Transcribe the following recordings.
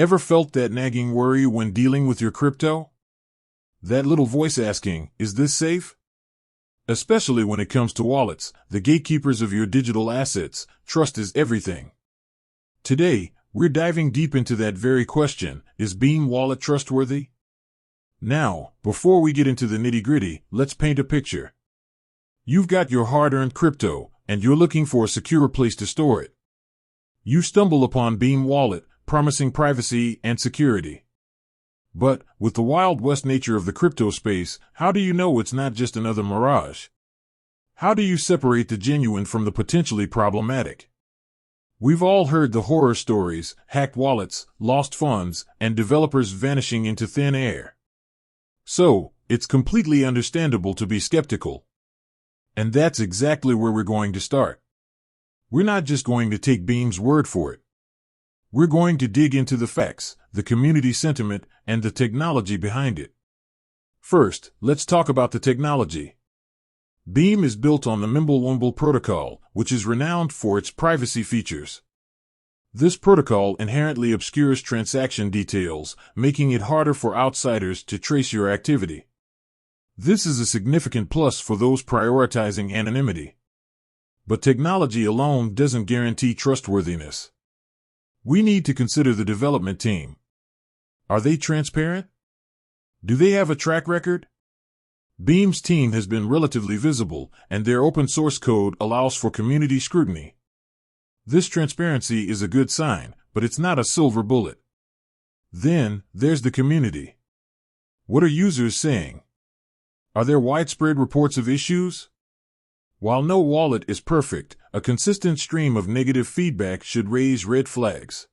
Ever felt that nagging worry when dealing with your crypto? That little voice asking, is this safe? Especially when it comes to wallets, the gatekeepers of your digital assets, trust is everything. Today, we're diving deep into that very question, is Beam Wallet trustworthy? Now, before we get into the nitty-gritty, let's paint a picture. You've got your hard-earned crypto, and you're looking for a secure place to store it. You stumble upon Beam Wallet, promising privacy and security. But, with the Wild West nature of the crypto space, how do you know it's not just another mirage? How do you separate the genuine from the potentially problematic? We've all heard the horror stories, hacked wallets, lost funds, and developers vanishing into thin air. So, it's completely understandable to be skeptical. And that's exactly where we're going to start. We're not just going to take Beam's word for it. We're going to dig into the facts, the community sentiment, and the technology behind it. First, let's talk about the technology. Beam is built on the Mimblewimble protocol, which is renowned for its privacy features. This protocol inherently obscures transaction details, making it harder for outsiders to trace your activity. This is a significant plus for those prioritizing anonymity. But technology alone doesn't guarantee trustworthiness. We need to consider the development team. Are they transparent? Do they have a track record? Beam's team has been relatively visible, and their open source code allows for community scrutiny. This transparency is a good sign, but it's not a silver bullet. Then, there's the community. What are users saying? Are there widespread reports of issues? While no wallet is perfect, a consistent stream of negative feedback should raise red flags.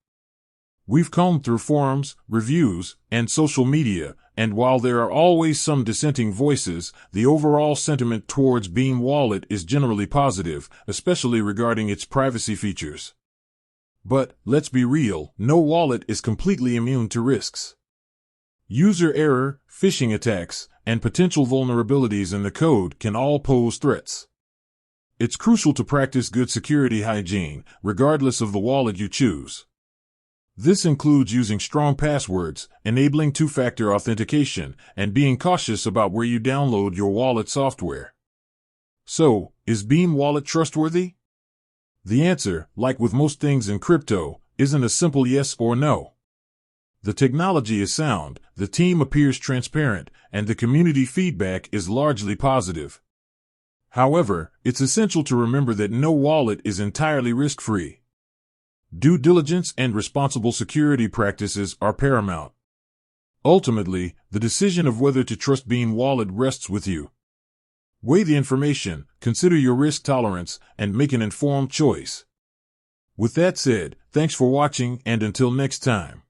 We've combed through forums, reviews, and social media, and while there are always some dissenting voices, the overall sentiment towards Beam Wallet is generally positive, especially regarding its privacy features. But, let's be real, no wallet is completely immune to risks. User error, phishing attacks, and potential vulnerabilities in the code can all pose threats. It's crucial to practice good security hygiene, regardless of the wallet you choose. This includes using strong passwords, enabling two-factor authentication, and being cautious about where you download your wallet software. So, is Beam Wallet trustworthy? The answer, like with most things in crypto, isn't a simple yes or no. The technology is sound, the team appears transparent, and the community feedback is largely positive. However, it's essential to remember that no wallet is entirely risk-free. Due diligence and responsible security practices are paramount. Ultimately, the decision of whether to trust Beam Wallet rests with you. Weigh the information, consider your risk tolerance, and make an informed choice. With that said, thanks for watching, and until next time.